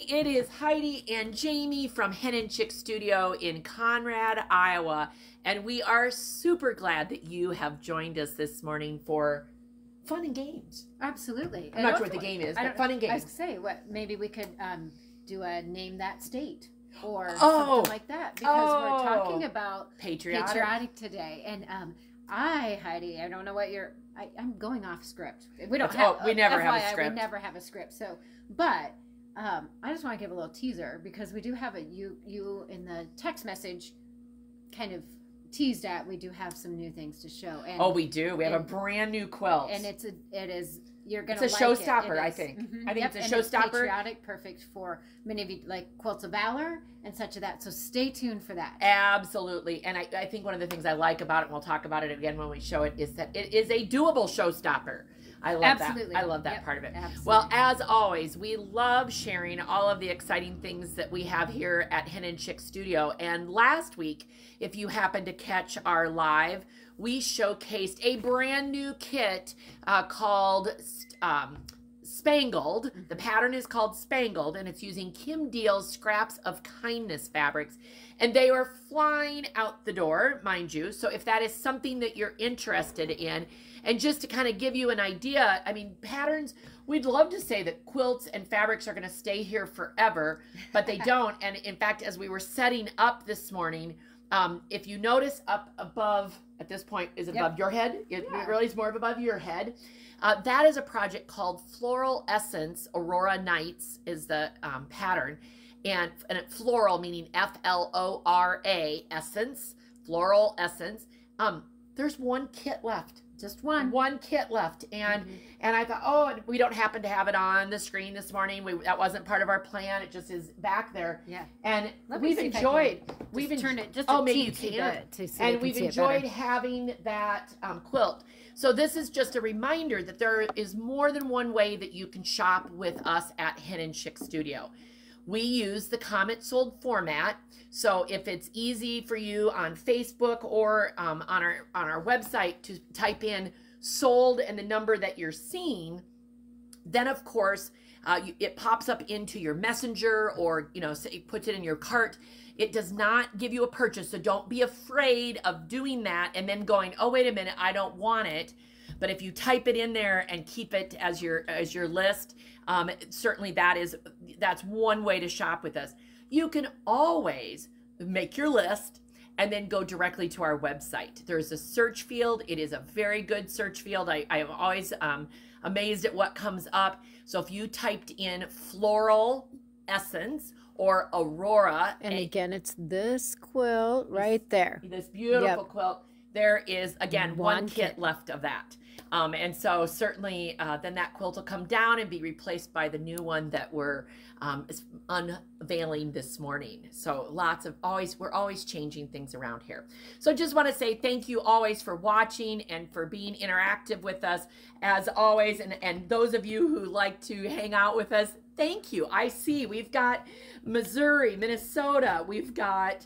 It is Heidi and Jami from Hen Chicks Studio in Conrad, Iowa, and we are super glad that you have joined us this morning for fun and games. Absolutely. I'm not sure what the game is, but fun and games. I was going to say, maybe we could do a name that state or something like that, because we're talking about patriotic today. And Heidi, I don't know what I'm going off script. We don't have. We never have a script. We never have a script. So, but. I just want to give a little teaser, because we do have you in the text message kind of teased at. We do have some new things to show. And, we do. We have a brand new quilt, and you're gonna. It's a showstopper, I think. I think it's a showstopper. Patriotic, perfect for many of you, like quilts of valor and such of that. So stay tuned for that. Absolutely, and I think one of the things I like about it, and we'll talk about it again when we show it, is that it is a doable showstopper. I love that. I love that part of it. Absolutely. Well, as always, we love sharing all of the exciting things that we have here at Hen Chicks Studio. And last week, if you happened to catch our live, we showcased a brand new kit called Spangled. The pattern is called Spangled, and it's using Kim Deal's Scraps of Kindness fabrics. And they are flying out the door, mind you. So if that is something that you're interested in, and just to kind of give you an idea, I mean, patterns, we'd love to say that quilts and fabrics are going to stay here forever, but they don't. And in fact, as we were setting up this morning, if you notice up above, at this point, is it above your head? It really is more above your head. That is a project called Floral Essence. Aurora Nights is the pattern. And floral, meaning F-L-O-R-A, essence, floral essence. There's one kit left. Just one kit left. And and I thought, we don't happen to have it on the screen this morning. That wasn't part of our plan. It just is back there. Yeah. And we've enjoyed. Turned it just maybe you can. And we've enjoyed having that quilt. So this is just a reminder that there is more than one way that you can shop with us at Hen Chicks Studio. We use the comment sold format. So if it's easy for you on Facebook or on our website to type in sold and the number that you're seeing, then of course it pops up into your messenger, or it puts it in your cart. It does not give you a purchase, so don't be afraid of doing that and then going, oh, wait a minute, I don't want it. But if you type it in there and keep it as your list, certainly that's one way to shop with us. You can always make your list and then go directly to our website. There's a search field. It is a very good search field. I am always amazed at what comes up. So if you typed in Floral Essence or Aurora. And again, it's this quilt right there. This beautiful quilt. There is, again, one kit left of that. And so certainly then that quilt will come down and be replaced by the new one that we're unveiling this morning. So we're always changing things around here. So just want to say thank you always for watching and for being interactive with us as always. And those of you who like to hang out with us, thank you. I see we've got Missouri, Minnesota. We've got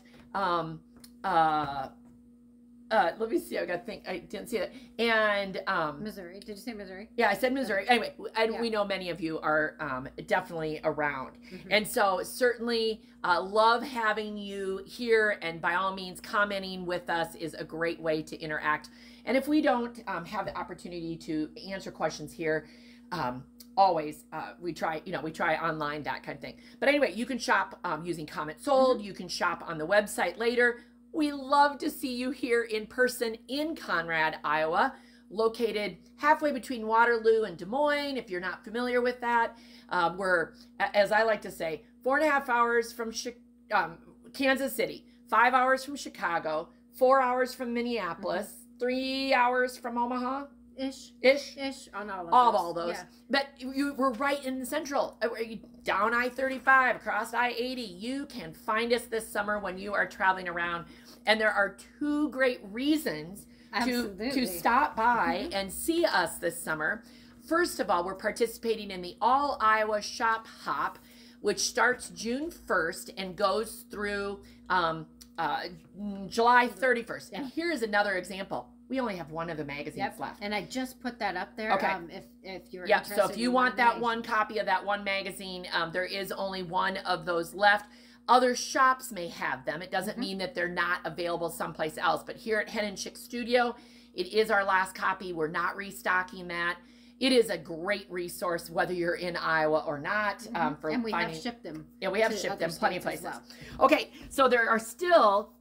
let me see. I got to think. I didn't see that. And Missouri. Did you say Missouri? Yeah, I said Missouri. Anyway, and we know many of you are definitely around. And so certainly love having you here. And by all means, commenting with us is a great way to interact. And if we don't have the opportunity to answer questions here, always we try online, that kind of thing. But anyway, you can shop using comment sold. You can shop on the website later. We love to see you here in person in Conrad, Iowa, located halfway between Waterloo and Des Moines, if you're not familiar with that. We're, as I like to say, 4.5 hours from Kansas City, 5 hours from Chicago, 4 hours from Minneapolis, 3 hours from Omaha. Ish on all those. Yeah. But we're right in the central. Down I-35, across I-80. You can find us this summer when you are traveling around. And there are two great reasons to stop by and see us this summer. First of all, we're participating in the All Iowa Shop Hop, which starts June 1st and goes through July 31st. And here's another example. We only have one of the magazines left. And I just put that up there. Okay. If you're yeah. interested, So if you want that one copy of that one magazine, there is only one of those left. Other shops may have them. It doesn't mean that they're not available someplace else. But here at Hen Chicks Studio, it is our last copy. We're not restocking that. It is a great resource, whether you're in Iowa or not. And we have shipped them. Yeah, we have shipped them plenty of places. Well. Okay, so there are still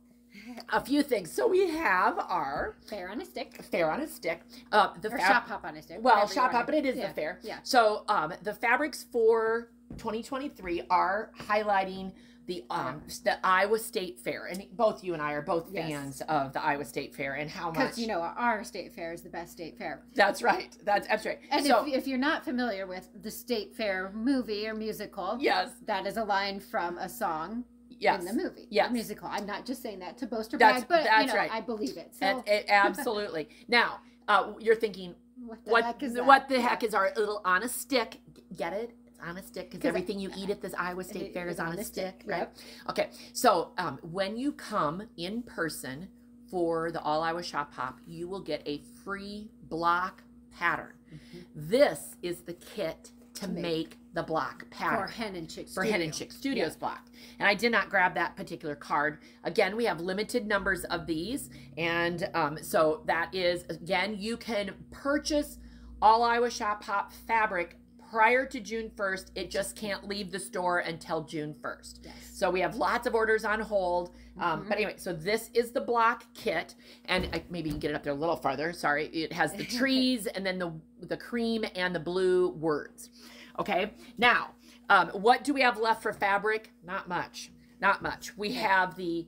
a few things. So we have our fair on a stick. Fair on a stick. Or shop hop on a stick. Well, shop hop, but it is the fair. Yeah. So the fabrics for 2023 are highlighting the Iowa State Fair, and both you and I are both fans of the Iowa State Fair and how much. Because you know our state fair is the best state fair. That's right. That's right. And so, if you're not familiar with the State Fair movie or musical, that is a line from a song. In the movie, musical. I'm not just saying that to boast or brag, but you know, right. I believe it. So absolutely. Now, you're thinking, what the heck is our little on a stick? Get it? It's on a stick because everything you eat at this Iowa State Fair is on a stick, right? Yep. Okay. So when you come in person for the All Iowa Shop Hop, you will get a free block pattern. This is the kit to make the block pattern for Hen and Chicks Studio. For Hen and Chicks Studio's block. And I did not grab that particular card. Again, we have limited numbers of these. And so that is, again, you can purchase All Iowa Shop Hop fabric prior to June 1st. It just can't leave the store until June 1st. Yes. So we have lots of orders on hold. But anyway, so this is the block kit. And maybe you can get it up there a little farther. Sorry. It has the trees and then the cream and the blue words. Okay. Now, what do we have left for fabric? Not much. Not much. We have the,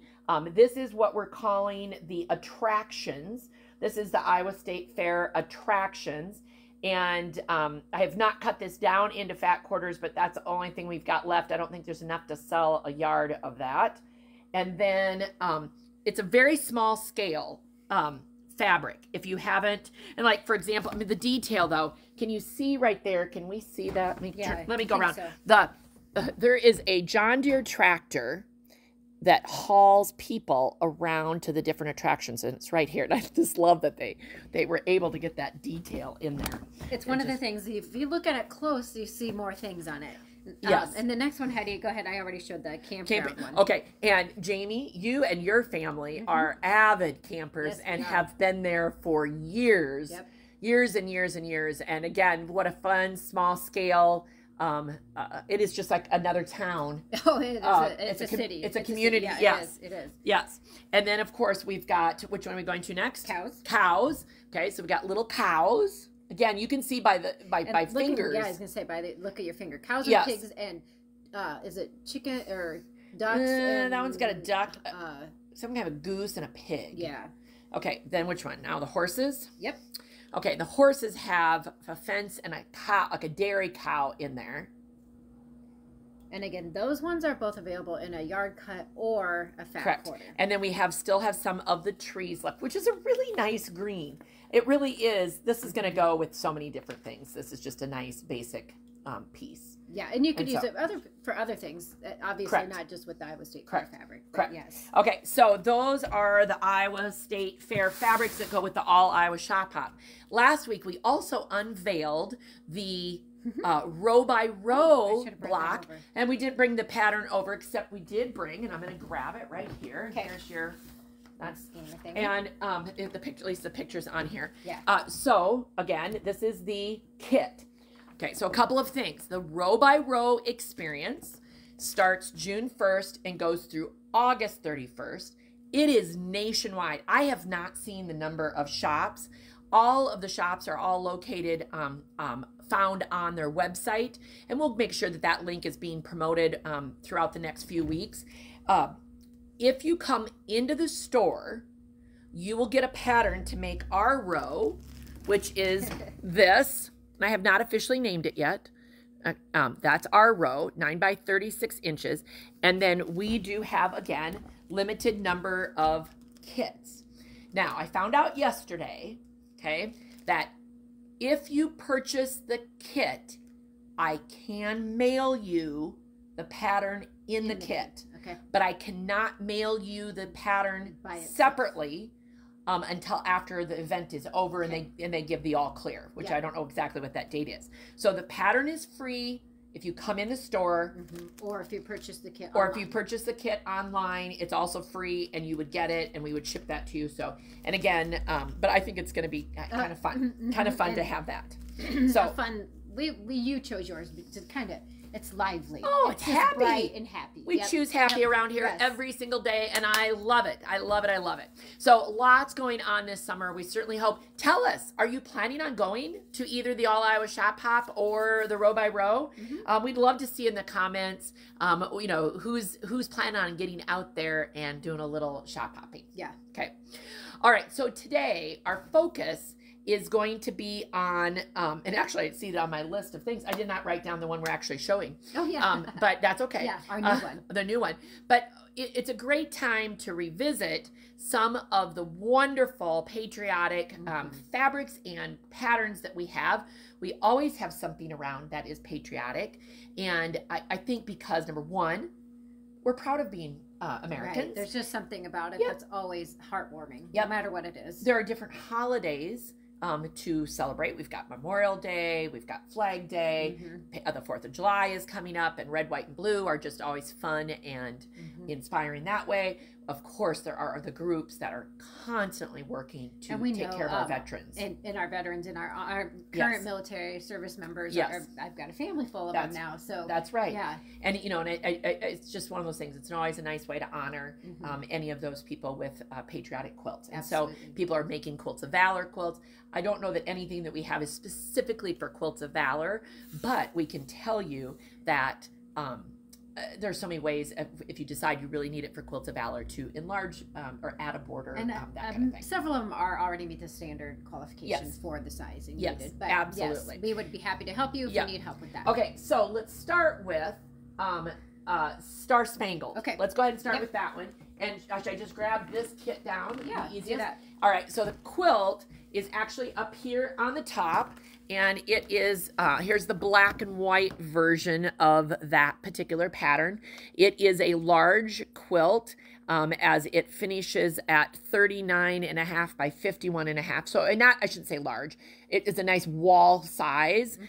this is what we're calling the attractions. This is the Iowa State Fair attractions. And I have not cut this down into fat quarters, but that's the only thing we've got left. I don't think there's enough to sell a yard of that. And then it's a very small scale fabric. If you haven't, and like, for example, I mean, the detail though, can you see right there? Can we see that? Let me go around. So. There is a John Deere tractor that hauls people around to the different attractions, and it's right here. And I just love that they were able to get that detail in there. It's one of the things, if you look at it close, you see more things on it. Yes. And the next one, Heidi, go ahead. I already showed the campground one. Okay. And Jamie, you and your family are avid campers and have been there for years. Yep. Years and years and years. And again, what a fun, small scale. It is just like another town. Oh, it's a city. It's a community. Yeah, yes. It is. Yes. And then, of course, we've got, which one are we going to next? Cows. Cows. Okay. So we got little cows. Again, you can see by fingers. I was gonna say look at your finger. Cows and pigs and is it chicken or ducks? That one's got a duck. Some have a goose and a pig. Yeah. Okay, then which one? Now the horses. Yep. Okay, the horses have a fence and a cow, like a dairy cow in there. And again, those ones are both available in a yard cut or a fat quarter. And then we still have some of the trees left, which is a really nice green. It really is. This is going to go with so many different things. This is just a nice basic piece. Yeah, and you could use it for other things. Obviously, not just with the Iowa State Fair fabric. Correct. Yes. Okay, so those are the Iowa State Fair fabrics that go with the All Iowa Shop Hop. Last week, we also unveiled the row by row block, and we didn't bring the pattern over, except we did bring, and I'm going to grab it right here. Okay. Here's your. That's and the picture, at least the picture's on here. Yeah. So again, this is the kit. Okay, so a couple of things. The row by row experience starts June 1st and goes through August 31st. It is nationwide. I have not seen the number of shops. All of the shops are all located, found on their website, and we'll make sure that that link is being promoted throughout the next few weeks. If you come into the store, you will get a pattern to make our row, which is this. I have not officially named it yet. That's our row, 9 by 36 inches. And then we do have, again, limited number of kits. Now, I found out yesterday, okay, that if you purchase the kit, I can mail you the pattern in the kit. Okay. But I cannot mail you the pattern separately until after the event is over, and they give the all clear, which I don't know exactly what that date is. So the pattern is free if you come in the store, or if you purchase the kit online. Or if you purchase the kit online, it's also free, and you would get it, and we would ship that to you. So, and again, but I think it's going to be kind of fun, to have that. So fun. You chose yours to kind of. It's lively. Oh, it's happy. Bright and happy. We choose happy around here every single day, and I love it. I love it. I love it. So lots going on this summer. We certainly hope. Tell us, are you planning on going to either the All Iowa Shop Hop or the Row by Row? We'd love to see in the comments, you know, who's planning on getting out there and doing a little shop hopping. Yeah. Okay. All right. So today our focus is going to be on, and actually I see it on my list of things. I did not write down the one we're actually showing. Oh, yeah. But that's okay. Yeah, our new one. The new one. But it's a great time to revisit some of the wonderful patriotic fabrics and patterns that we have. We always have something around that is patriotic. And I think because, number one, we're proud of being Americans. Right. There's just something about it that's always heartwarming, no matter what it is. There are different holidays to celebrate. We've got Memorial Day, we've got Flag Day, the 4th of July is coming up, and red, white, and blue are just always fun and inspiring that way. Of course, there are the groups that are constantly working to take care of our veterans. And our veterans and our current military service members. I've got a family full of them now. So that's right. Yeah. And, you know, and it's just one of those things. It's always a nice way to honor any of those people with patriotic quilts. And so people are making Quilts of Valor quilts. I don't know that anything that we have is specifically for Quilts of Valor, but we can tell you that there's so many ways if you decide you really need it for Quilts of Valor to enlarge or add a border, and that kind of thing. Several of them are already meet the standard qualifications for the sizing needed. But absolutely. Yes, we would be happy to help you if you need help with that. Okay, so let's start with Star Spangled. Okay. Let's go ahead and start with that one. And should I just grab this kit down? Yeah, do that. All right, so the quilt is actually up here on the top, and it is, here's the black and white version of that particular pattern. It is a large quilt, as it finishes at 39.5 by 51.5. So not, I shouldn't say large. It is a nice wall size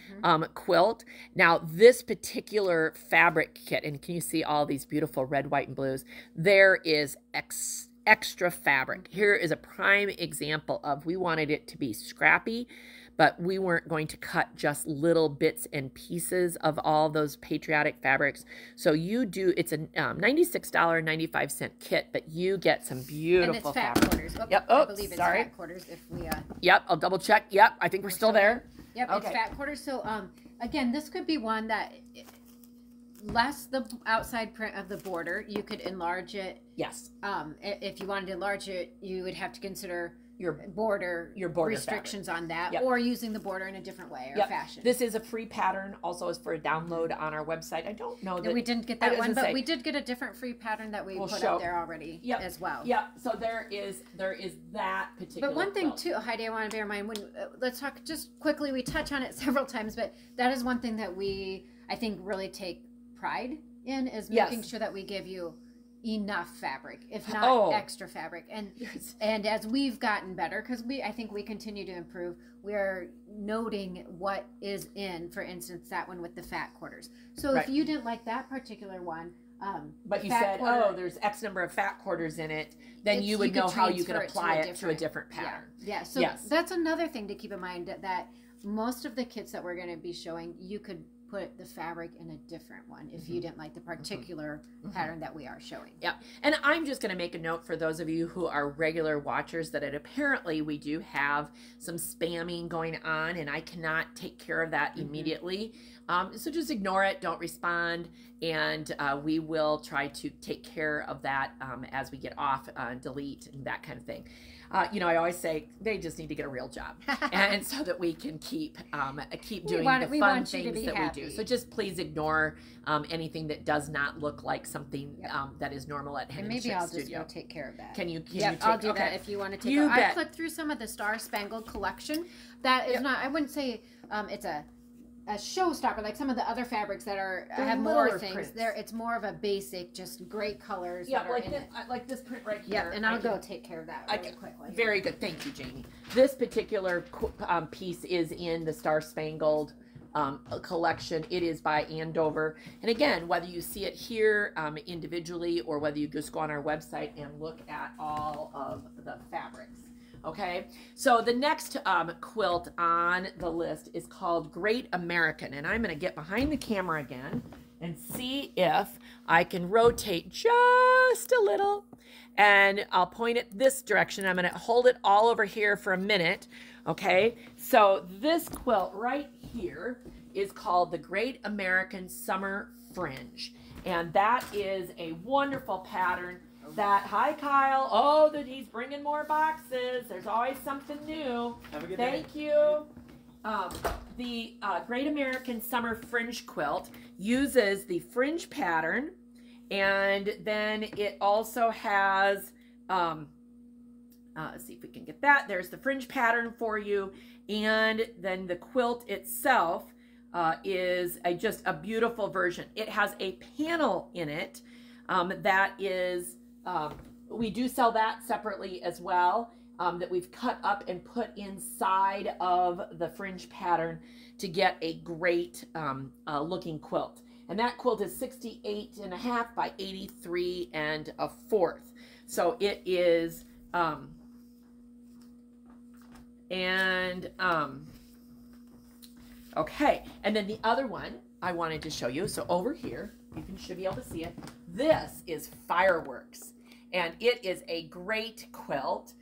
quilt. Now this particular fabric kit, and can you see all these beautiful red, white, and blues? There is extra fabric. Here is a prime example of, we wanted it to be scrappy, but we weren't going to cut just little bits and pieces of all those patriotic fabrics. So you do, it's a $96.95 kit, but you get some beautiful fabric. And it's fat quarters. I believe it's fat quarters if we... Yep, I'll double check. Yep, I think we're still there. Yep, it's fat quarters. So again, this could be one that... less the outside print of the border, you could enlarge it. Yes. If you wanted to enlarge it, you would have to consider your border restrictions fabric on that, or using the border in a different way or fashion. This is a free pattern, also is for a download on our website. I don't know that we didn't get that one, but we did get a different free pattern that we put up there already as well. Yeah, so there is that particular. But one thing too, Heidi, I want to bear in mind when let's talk just quickly. We touch on it several times, but that is one thing that I think really take pride in, is making sure that we give you enough fabric, if not extra fabric. And as we've gotten better, because I think we continue to improve, we are noting what is in, for instance, that one with the fat quarters. So if you didn't like that particular one, but you said, there's X number of fat quarters in it, then you would know how you could apply it to a different pattern. Yeah. So that's another thing to keep in mind, that most of the kits that we're going to be showing, you could put the fabric in a different one if you didn't like the particular pattern that we are showing. Yeah. And I'm just going to make a note for those of you who are regular watchers that apparently we do have some spamming going on, and I cannot take care of that immediately. So just ignore it, don't respond, and we will try to take care of that as we get off, delete, and that kind of thing. You know, I always say they just need to get a real job, and so that we can keep doing the fun things that we do. So just please ignore anything that does not look like something that is normal at Hen Chicks Studio. Maybe I'll just go take care of that. Can you? I'll do that if you want to take. I clicked through some of the Star Spangled collection. That is not. I wouldn't say it's a showstopper, like some of the other fabrics that have more things. Prints. It's more of a basic, just great colors. Yeah, like this print right here. Yeah, and I'll go take care of that really quickly. Very good, thank you, Jamie. This particular piece is in the Star Spangled collection. It is by Andover, and again, whether you see it here individually or whether you just go on our website and look at all of the fabrics. Okay, so the next quilt on the list is called Great American, and I'm going to get behind the camera again and see if I can rotate just a little, and I'll point it this direction. I'm going to hold it all over here for a minute. Okay, so this quilt right here is called the Great American Summer Fringe, and that is a wonderful pattern that, hi Kyle, oh, that he's bringing more boxes. There's always something new. Have a good day. Thank you. The Great American Summer Fringe Quilt uses the fringe pattern, and then it also has, let's see if we can get that. There's the fringe pattern for you, and then the quilt itself is just a beautiful version. It has a panel in it that is, we do sell that separately as well, that we've cut up and put inside of the fringe pattern to get a great looking quilt. And that quilt is 68.5 by 83 1/4. So it is, okay. And then the other one I wanted to show you, so over here, should be able to see it. This is Fireworks, and it is a great quilt.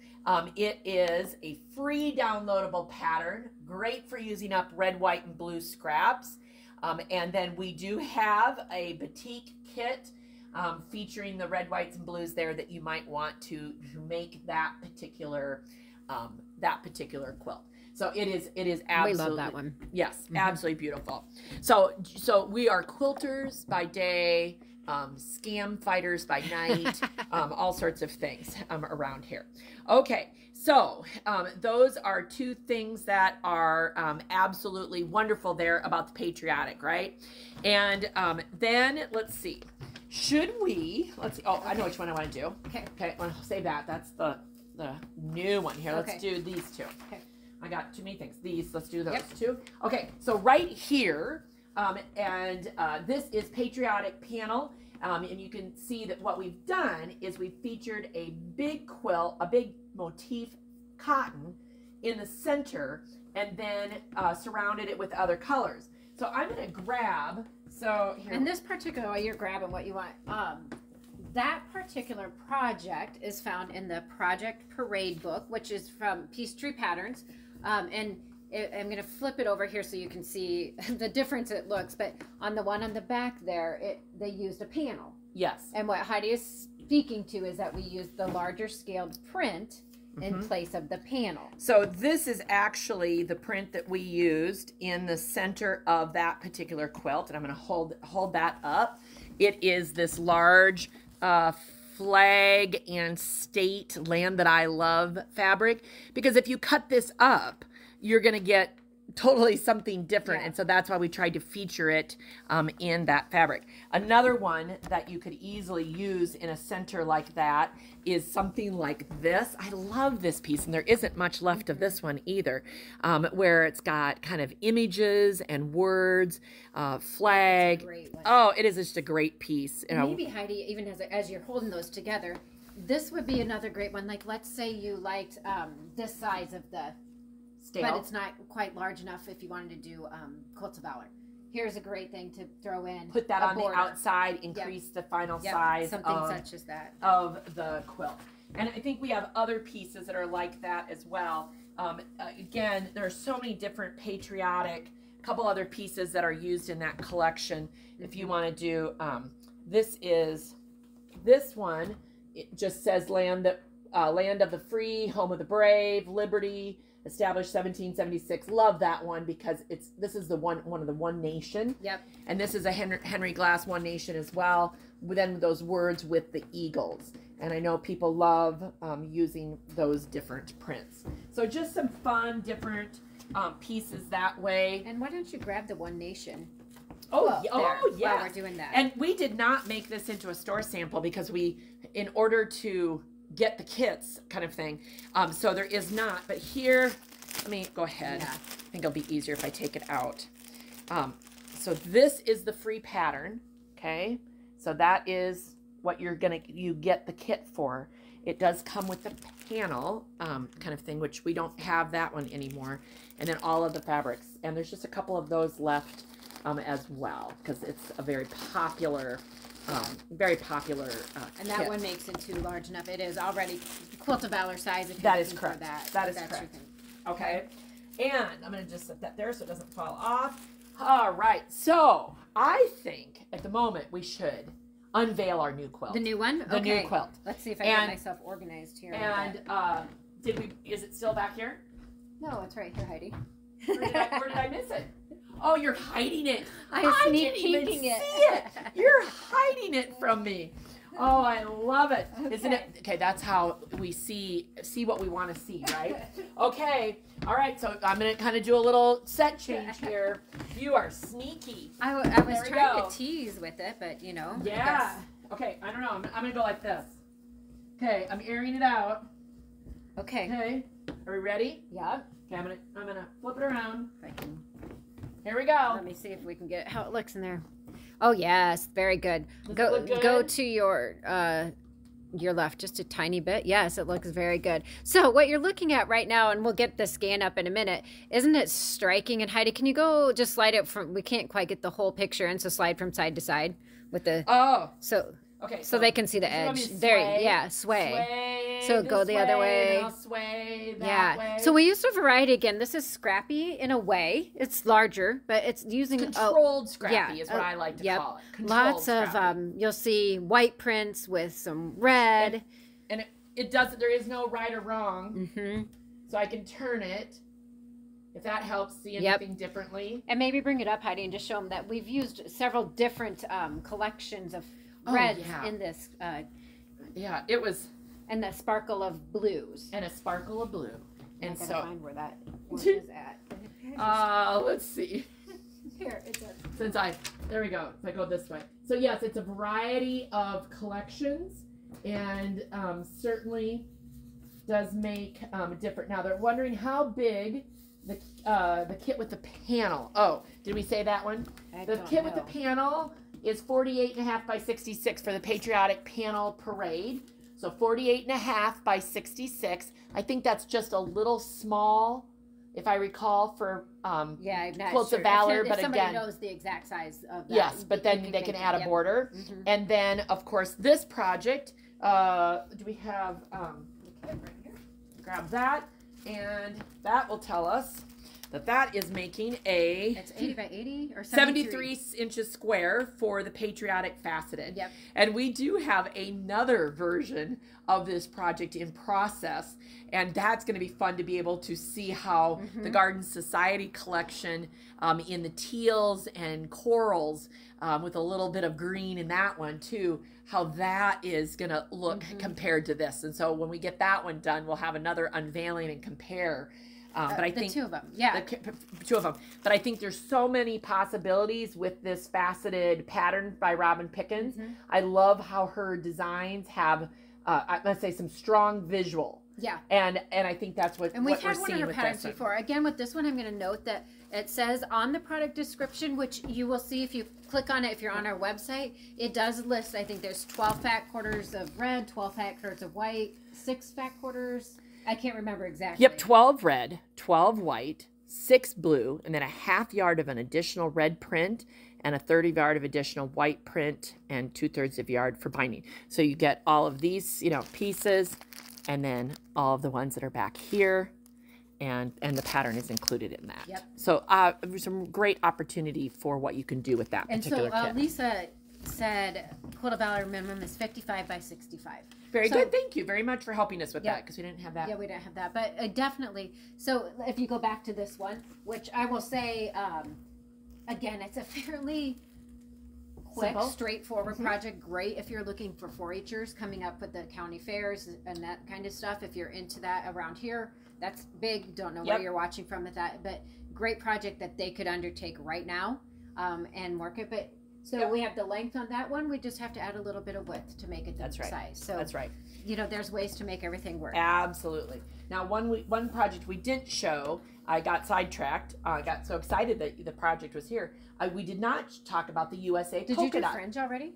It is a free downloadable pattern, great for using up red, white, and blue scraps. And then we do have a batik kit featuring the red, whites, and blues there that you might want to make that particular quilt. So it is absolutely, we love that one. Yes, absolutely beautiful. So we are quilters by day, scam fighters by night, all sorts of things around here. Okay, so those are two things that are absolutely wonderful there about the patriotic, right? And then let's see. Let's see. Oh, I know which one I want to do. Okay, I'll save that. That's the new one here. Let's do these two. Okay. I got too many things. Let's do those two. Okay, so right here, this is Patriotic Panel, and you can see that what we've done is we've featured a big quilt, a big motif cotton in the center, and then surrounded it with other colors. So I'm going to grab, here. And this particular, while you're grabbing what you want, that particular project is found in the Project Parade book, which is from Peachtree Patterns. I'm going to flip it over here so you can see the difference it looks. But on the one on the back there, they used a panel. Yes. And what Heidi is speaking to is that we used the larger scaled print in place of the panel. So this is actually the print that we used in the center of that particular quilt. And I'm going to hold that up. It is this large flag and state land that I love fabric, because if you cut this up, you're going to get totally something different. And so that's why we tried to feature it in that fabric. Another one that you could easily use in a center like that is something like this. I love this piece, and there isn't much left of this one either, where it's got kind of images and words, flag. Oh, it is just a great piece. Maybe Heidi, even as you're holding those together, this would be another great one. Like, let's say you liked this size of the but it's not quite large enough if you wanted to do quilts of valor. Here's a great thing to throw in. Put that on the outside, increase the final size such as that of the quilt. And I think we have other pieces that are like that as well. Again, there are so many different patriotic, couple other pieces that are used in that collection. If you want to do, this one, it just says land of the free, home of the brave, liberty, established 1776. Love that one because this is one of the One Nation. Yep. And this is a Henry Glass One Nation as well. Then those words with the eagles. And I know people love using those different prints. So just some fun, different pieces that way. And why don't you grab the One Nation? Oh, yeah. While we're doing that. And we did not make this into a store sample because in order to get the kits kind of thing, so there is not. But here, let me go ahead. Yeah. I think it'll be easier if I take it out. So this is the free pattern, okay? So that is what you get the kit for. It does come with the panel kind of thing, which we don't have that one anymore. And then all of the fabrics. And there's just a couple of those left as well, because it's a very popular and that kit. One makes it too large enough. It is already Quilt of Valor size. If that is correct. That is correct. Okay. And I'm going to just set that there so it doesn't fall off. All right. So I think at the moment we should unveil our new quilt. The new one? The new quilt. Let's see if I get myself organized here. And is it still back here? No, it's right here, Heidi. Where did I miss it? Oh, you're hiding it. I didn't even see it. You're hiding it from me. Oh, I love it. Okay. Isn't it? Okay, that's how we see what we want to see, right? Okay. All right, so I'm going to kind of do a little set change here. You are sneaky. I was trying to tease with it, but, you know. Yeah. Okay, I don't know. I'm going to go like this. Okay, I'm airing it out. Okay. Okay. Are we ready? Yeah. Okay, I'm going to flip it around. Here we go. Let me see if we can get how it looks in there. Oh yes, very good. Go to your left just a tiny bit. Yes, it looks very good. So what you're looking at right now, and we'll get the scan up in a minute, isn't it striking? And Heidi, can you go just slide it from? We can't quite get the whole picture in, so slide from side to side with the. Oh. Okay, so they can see the edge. There, yeah, sway. So go the other way. I'll sway that way. So we used a variety again. This is scrappy in a way. It's larger, but it's using controlled scrappy is what I like to call it. Lots of you'll see white prints with some red. And it doesn't. There is no right or wrong. Mm-hmm. So I can turn it. If that helps see anything differently. And maybe bring it up, Heidi, and just show them that we've used several different collections of reds in this. Yeah, it was. And the sparkle of blues. And a sparkle of blue. And I gotta find where that one is at. Let's see. Here, it's there we go. If I go this way. So yes, it's a variety of collections, and certainly does make different. Now they're wondering how big the kit with the panel. Oh, did we say that one? The kit with the panel is 48.5 by 66 for the Patriotic Panel Parade. So 48.5 by 66. I think that's just a little small, if I recall, for Quilts of Valor. But somebody knows the exact size of that. Yes, but then they can add a border. Mm-hmm. And then, of course, this project, do we have, right here. Grab that, and that will tell us that is making it's 80 by 80 or 73 inches square for the Patriotic Faceted. Yep. And we do have another version of this project in process, and that's going to be fun to be able to see how the Garden Society collection in the teals and corals with a little bit of green in that one too, how that is going to look compared to this. And so when we get that one done, we'll have another unveiling and compare. But I think two of them, yeah, two of them. But I think there's so many possibilities with this faceted pattern by Robin Pickens. I love how her designs have, I must say, some strong visual. Yeah, and I think that's what. And we've had one of her patterns before. Again, with this one, I'm going to note that it says on the product description, which you will see if you click on it. If you're on our website, it does list. I think there's 12 fat quarters of red, 12 fat quarters of white, 6 fat quarters. I can't remember exactly. Yep, 12 red, 12 white, 6 blue, and then a half yard of an additional red print and a third of yard of additional white print and 2/3 of yard for binding. So you get all of these, pieces, and then all of the ones that are back here, and the pattern is included in that. Yep. So some great opportunity for what you can do with that particular kit. Lisa said Quilt of Valor minimum is 55 by 65. Very good. Thank you very much for helping us with that, because we didn't have that. Yeah, we didn't have that. But definitely. So if you go back to this one, which I will say, again, it's a fairly quick, straightforward project. Great if you're looking for 4-Hers coming up with the county fairs and that kind of stuff. If you're into that around here, that's big. Don't know where you're watching from with that, but great project that they could undertake right now and work it. But so we have the length on that one. We just have to add a little bit of width to make it the size. So that's right. You know, there's ways to make everything work. Absolutely. Now, one project we didn't show, I got sidetracked. I got so excited that the project was here. We did not talk about the USA polka dot. Did you do fringe already?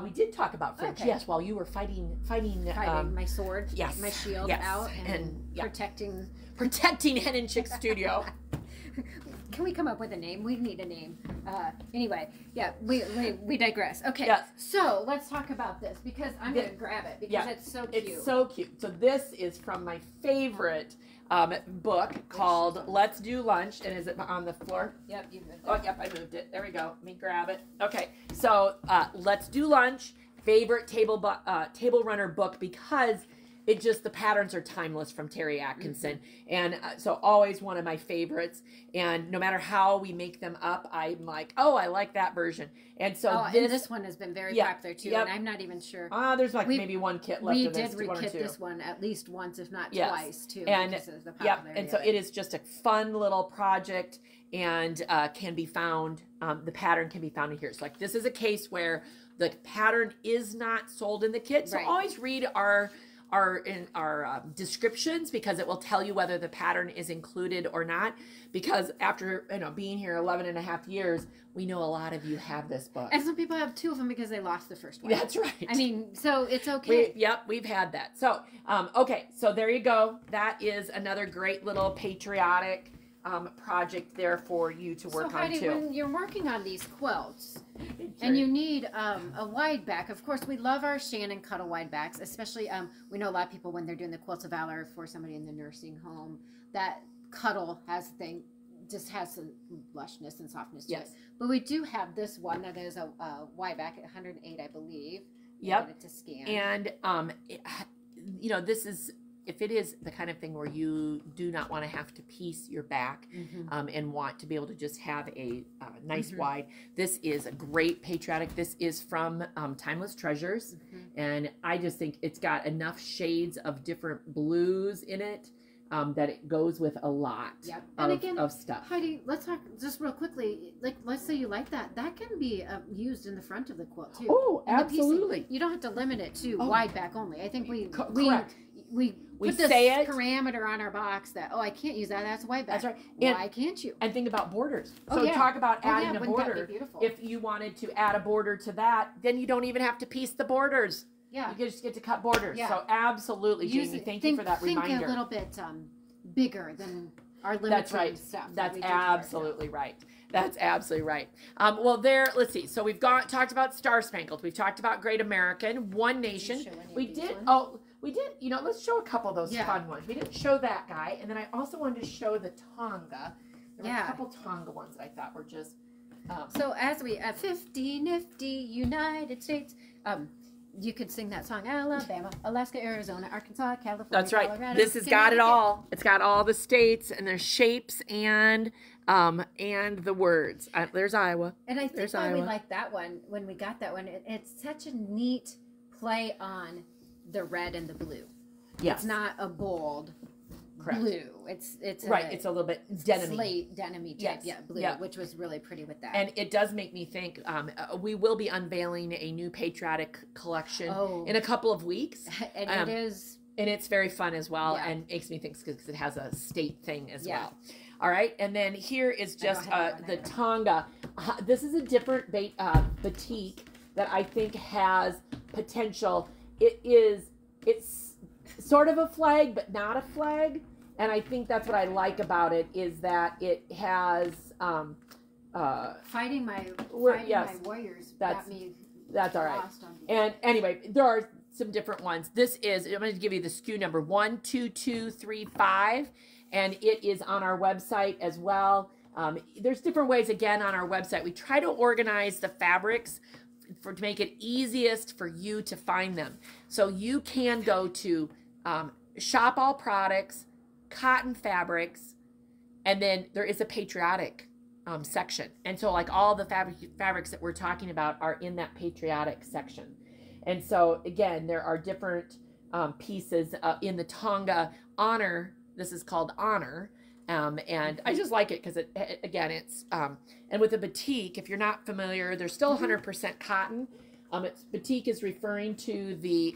We did talk about fringe, yes, while you were fighting my sword, my shield out, and protecting Hen Chicks Studio. Can we come up with a name? We need a name. Anyway, we digress. Okay, so let's talk about this because I'm going to grab it because it's so cute. It's so cute. So this is from my favorite book called Let's Do Lunch. And is it on the floor? Yep, you moved it. Oh, yep, I moved it. There we go. Let me grab it. Okay, so Let's Do Lunch, favorite table runner book because the patterns are timeless from Terry Atkinson. And so always one of my favorites. And no matter how we make them up, I'm like, oh, I like that version. And so this one has been very popular too. And I'm not even sure. There's maybe one kit left. We did rekit this one at least once, if not twice too. And and so it is just a fun little project and can be found. The pattern can be found in here. So like this is a case where the pattern is not sold in the kit. So always read our descriptions because it will tell you whether the pattern is included or not, because after being here 11.5 years, we know a lot of you have this book, and some people have 2 of them because they lost the first one. That's right. I mean, so it's okay. We've had that. So okay, so there you go. That is another great little patriotic project there for you to work on too. When you're working on these quilts and you need a wide back, of course we love our Shannon Cuddle wide backs, especially we know a lot of people when they're doing the Quilts of Valor for somebody in the nursing home, that cuddle just has some lushness and softness to it. But we do have this one that is a wide back at 108, I believe. Yep. Get it to scan. And this is, if it is the kind of thing where you do not want to have to piece your back and want to be able to just have a nice wide, this is a great patriotic. This is from Timeless Treasures. And I just think it's got enough shades of different blues in it that it goes with a lot of stuff. Heidi, let's talk just real quickly. Like, let's say you like that. That can be used in the front of the quilt too. Oh, absolutely. You don't have to limit it to wide back only. I think we put this parameter on our box that, I can't use that. That's wide back. That's right. Why can't you? And think about borders. So talk about adding a border. If you wanted to add a border to that, then you don't even have to piece the borders. Yeah. You just get to cut borders. Yeah. So absolutely, Jamie, thank you for that reminder. Think a little bit bigger than our limited stuff. That's absolutely right. That's absolutely right. Well, let's see. So we've talked about Star Spangled. We've talked about Great American, One Nation. We did. Let's show a couple of those fun ones. We didn't show that guy. And then I also wanted to show the Tonga. There were a couple Tonga ones that I thought were just. So as we 50 nifty United States, you could sing that song: Alabama, Alaska, Arizona, Arkansas, California. That's right. Colorado, this has got it all. It's got all the states and their shapes and the words. There's Iowa. And I think why we like that one when we got that one, it's such a neat play on the red and the blue. Yes. It's not a bold blue. It's right. It's a little bit denim-y. Slate denim-y type, blue, which was really pretty with that. And it does make me think we will be unveiling a new patriotic collection in a couple of weeks. And it is. And it's very fun as well, and makes me think because it has a state thing as well. All right, and then here is just the Tonga. This is a different batik that I think has potential. It's sort of a flag, but not a flag. And I think that's what I like about it is that it has fighting my warriors. That's all right. And anyway, there are some different ones. This is, I'm going to give you the SKU number 12235, and it is on our website as well. There's different ways again on our website. We try to organize the fabrics to make it easiest for you to find them. So you can go to Shop All Products, Cotton Fabrics, and then there is a patriotic section. And so like all the fabrics that we're talking about are in that patriotic section. And so again, there are different pieces in the Tonga Honor. This is called Honor. And I just like it because again, it's, and with a batik, if you're not familiar, they're still 100% cotton. Batik is referring to the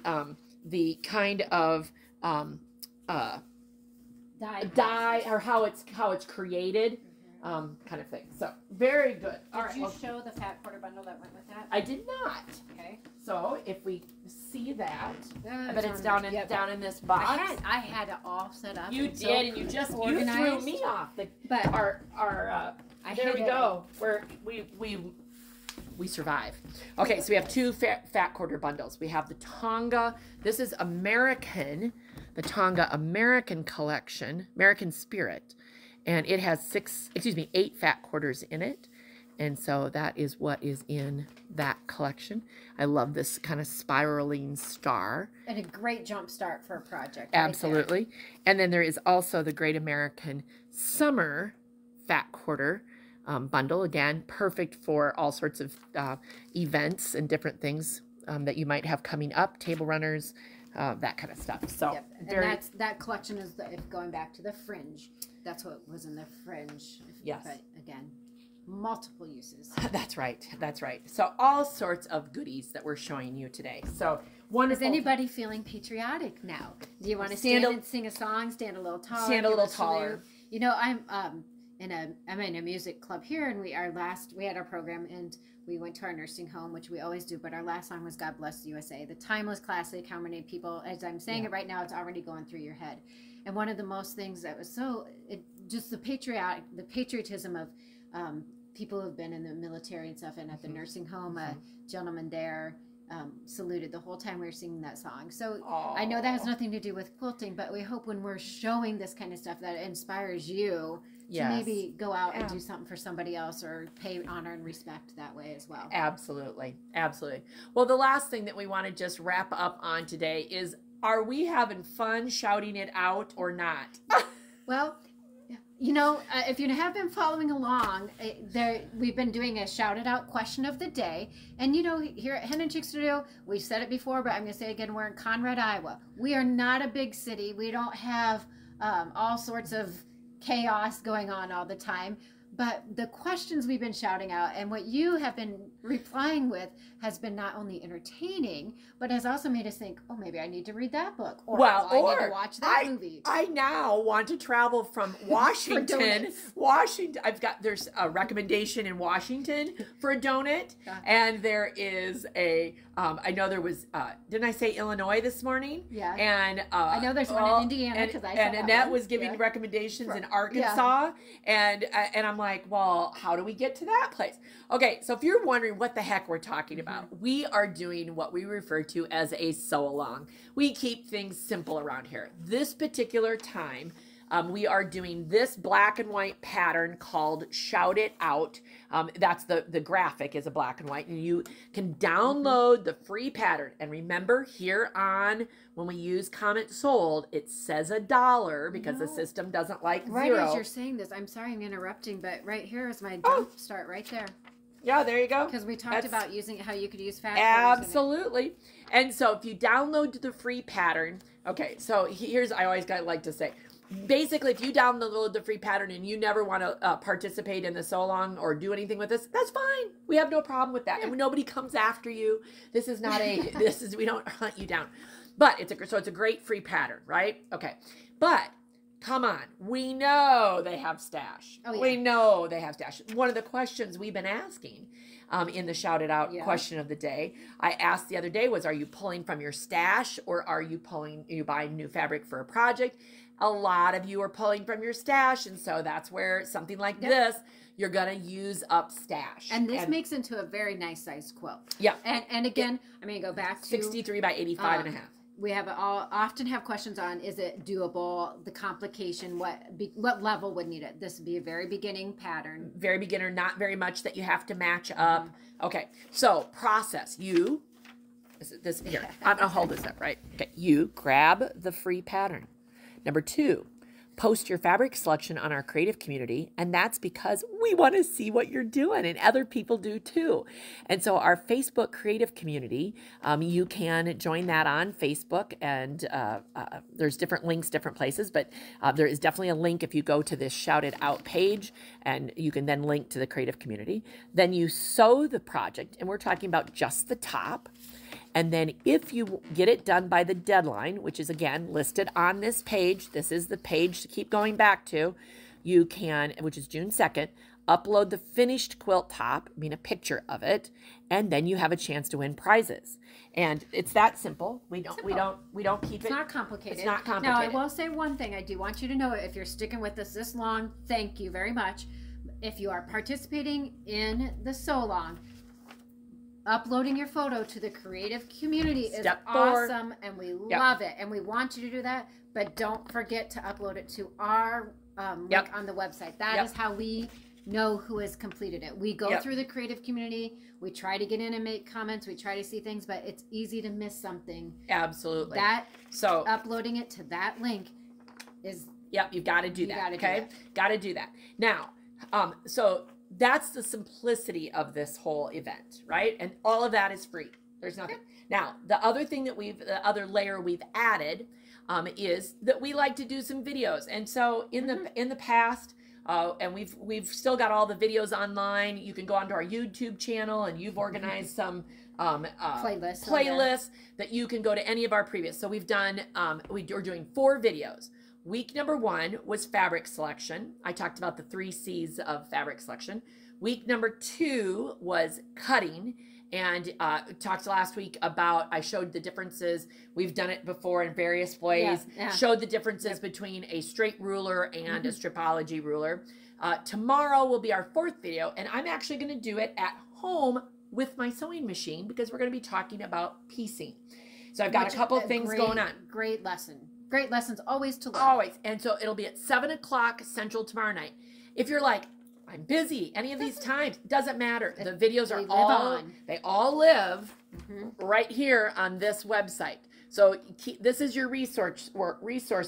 kind of, dye or how it's created. Kind of thing. So very good. Did you show the fat quarter bundle that went with that? I did not. Okay. So if we see that, I bet it's down in this box. I had it all set up. You did, and you threw me off. There we go. We survive. Okay, so we have two fat quarter bundles. We have the Tonga. This is American, the Tonga American collection, American Spirit. And it has 8 fat quarters in it. And so that is what is in that collection. I love this kind of spiraling star. And a great jump start for a project. Absolutely. Right, and then there is also the Great American Summer fat quarter bundle. Again, perfect for all sorts of events and different things that you might have coming up, table runners, that kind of stuff. So and that collection is going back to the fringe. That's what was in the fringe. Yes. But again, multiple uses. That's right. That's right. So all sorts of goodies that we're showing you today. So wonderful. Is anybody feeling patriotic now? Do you want to stand and sing a song? Stand a little taller. Stand a little taller. You know, I'm in a music club here, and we had our program, and we went to our nursing home, which we always do. But our last song was "God Bless the USA," the timeless classic. How many people? As I'm saying it right now, it's already going through your head. And one of the most things that was just the patriotism of people who've been in the military and stuff, and at the nursing home, a gentleman there saluted the whole time we were singing that song. So I know that has nothing to do with quilting, but we hope when we're showing this kind of stuff that it inspires you to maybe go out and do something for somebody else or pay honor and respect that way as well. Absolutely. Absolutely. Well, the last thing that we want to just wrap up on today is, are we having fun shouting it out or not? Well, you know, if you have been following along, we've been doing a shout it out question of the day. And, you know, here at Hen Chicks Studio, we've said it before, but I'm going to say it again, we're in Conrad, Iowa. We are not a big city. We don't have all sorts of chaos going on all the time. But the questions we've been shouting out and what you have been replying with has been not only entertaining, but has also made us think, oh, maybe I need to read that book. Or I need to watch that movie. I now want to travel from Washington. There's a recommendation in Washington for a donut. And there is I know there was, didn't I say Illinois this morning? Yeah. And I know there's one in Indiana because I saw and Annette was giving recommendations in Arkansas. And I'm like, well, how do we get to that place? Okay, so if you're wondering what the heck we're talking about, we are doing what we refer to as a sew-along. We keep things simple around here. This particular time, we are doing this black and white pattern called Shout It Out. That's the graphic is a black and white, and you can download the free pattern. And remember, here on, when we use comment sold, it says $1 because the system doesn't like zero. Right as you're saying this, I'm sorry I'm interrupting, but right here is my jump start right there. Yeah, there you go. Because we talked about how you could use fat. Absolutely. And so if you download the free pattern, okay, so I always like to say, basically, if you download the free pattern and you never want to participate in the sew-along or do anything with this, that's fine. We have no problem with that. And nobody comes after you. This is not we don't hunt you down. But it's a great free pattern, right? Okay. But come on. We know they have stash. Oh, yeah. We know they have stash. One of the questions we've been asking in the Shout It Out question of the day, I asked the other day was, are you pulling from your stash or are you buying new fabric for a project? A lot of you are pulling from your stash, and so that's where something like this, you're going to use up stash. And this makes into a very nice sized quilt. Yeah. And again, I'm going to go back to 63 by 85 and a half. We often have questions on, is it doable, the complication, what level would need it? This would be a very beginning pattern. Very beginner, not very much that you have to match up. Okay, so process. Here, I'm going to hold this up, right? Okay, you grab the free pattern. Number 2, post your fabric selection on our creative community, and that's because we want to see what you're doing, and other people do too. And so our Facebook creative community, you can join that on Facebook, and there's different links, different places, but there is definitely a link if you go to this Shout It Out page, and you can then link to the creative community. Then you sew the project, and we're talking about just the top. And then if you get it done by the deadline, which is again listed on this page, this is the page to keep going back to, you can, which is June 2nd, upload the finished quilt top, I mean a picture of it, and then you have a chance to win prizes. And it's that simple. We don't keep it. It's not complicated. It's not complicated. Now, I will say one thing. I do want you to know, if you're sticking with us this long, thank you very much. If you are participating in the sew along, uploading your photo to the creative community is awesome, and we love it, and we want you to do that, but don't forget to upload it to our link on the website. That is how we know who has completed it. We go through the creative community, we try to get in and make comments, we try to see things, but it's easy to miss something. Absolutely. So uploading it to that link is you've got to do that. Okay, got to do that. Now, so that's the simplicity of this whole event, right? And all of that is free. There's nothing. Now, the other thing that the other layer we've added is that we like to do some videos. And so in the past, and we've still got all the videos online. You can go onto our YouTube channel, and you've organized some playlists that you can go to any of our previous. So we've done, we're doing 4 videos. Week number 1 was fabric selection. I talked about the 3 C's of fabric selection. Week number 2 was cutting, and talked last week about, I showed the differences. We've done it before in various ways. Showed the differences between a straight ruler and a stripology ruler. Tomorrow will be our 4th video, and I'm actually going to do it at home with my sewing machine, because we're going to be talking about piecing. So I've got a couple things going on. Great lesson. Great lessons always to learn. Always. And so it'll be at 7 o'clock Central tomorrow night. If you're like, I'm busy any of these times, doesn't matter. The videos are they all live right here on this website. So this is your resource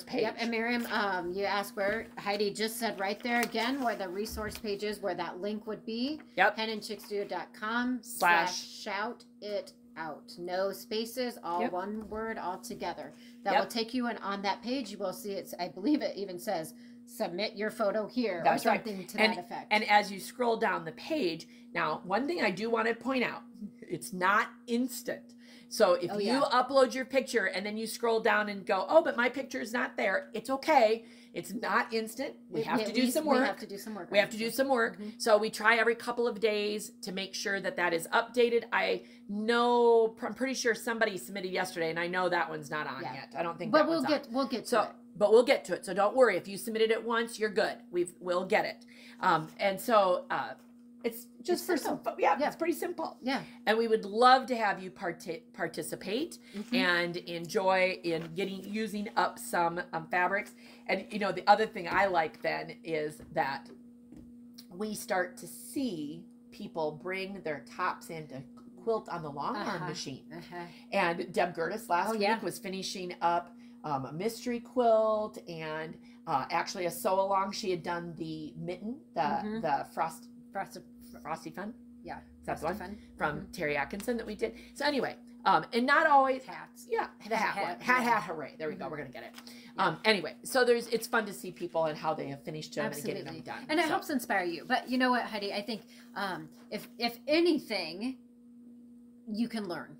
page. Yep. And Miriam, you asked where, Heidi just said right there again where the resource page is, where that link would be. Yep. henandchicksstudio.com/shout-it-out. No spaces, all one word, all together. That will take you, and on that page you will see it's, I believe it even says submit your photo here. That's or something to that effect. And as you scroll down the page, now one thing I do want to point out, it's not instant. So if you upload your picture and then you scroll down and go, oh, but my picture is not there, it's okay. It's not instant. We have to do some work. We have to do some work. We have to do some work. So we try every couple of days to make sure that that is updated. I'm pretty sure somebody submitted yesterday, and I know that one's not on yet. I don't think that one's on. But we'll get to it. But we'll get to it. So don't worry. If you submitted it once, you're good. We'll get it. And so it's just it's pretty simple. Yeah. And we would love to have you participate and enjoy in using up some fabrics. And you know, the other thing I like then is that we start to see people bring their tops in to quilt on the long arm machine. And Deb Gertis last week was finishing up a mystery quilt, and actually a sew along. She had done the mitten, the Frosty Fun. Yeah, that's one from Terry Atkinson that we did. So anyway, and not always hats. Yeah, the hat hooray. There we go. We're gonna get it. Anyway, so it's fun to see people and how they have finished them and getting them done. And it helps inspire you. But you know what, Heidi? I think if anything, you can learn.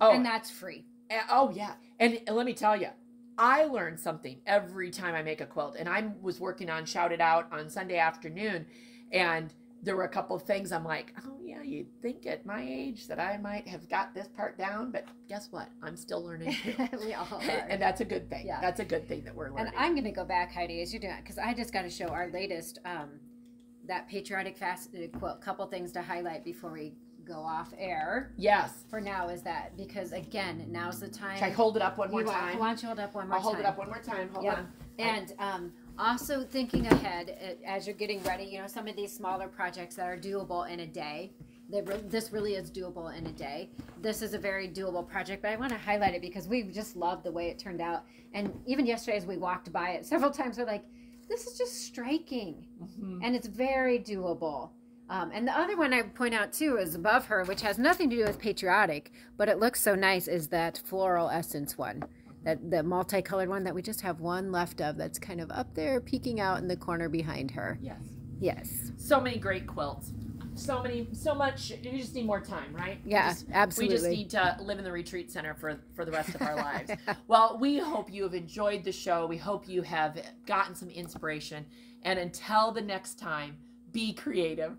Oh, and that's free. Oh yeah, and let me tell you, I learn something every time I make a quilt. And I was working on Shout It Out on Sunday afternoon, and there were a couple of things I'm like, oh yeah, you'd think at my age that I might have got this part down, but guess what? I'm still learning too. We all are. And that's a good thing. Yeah. That's a good thing that we're learning. And I'm going to go back, Heidi, as you're doing it, because I just got to show our latest, that patriotic faceted quilt. Couple things to highlight before we go off air. Yes. For now is that, because again, now's the time. Should I hold it up one more time? Why don't you hold it up one more time? I'll hold it up one more time. Hold on. And also thinking ahead as you're getting ready, you know, some of these smaller projects that are doable in a day. This really is doable in a day. This is a very doable project, but I want to highlight it because we just love the way it turned out. And even yesterday as we walked by it several times, we're like, this is just striking. And it's very doable. And the other one I would point out too is above her, which has nothing to do with patriotic, but it looks so nice, is that floral essence one. The multicolored one that we just have one left of, that's kind of up there peeking out in the corner behind her. Yes. Yes. So many great quilts. So much. You just need more time, right? Yeah, absolutely. We just need to live in the retreat center for the rest of our lives. Well, we hope you have enjoyed the show. We hope you have gotten some inspiration. And until the next time, be creative.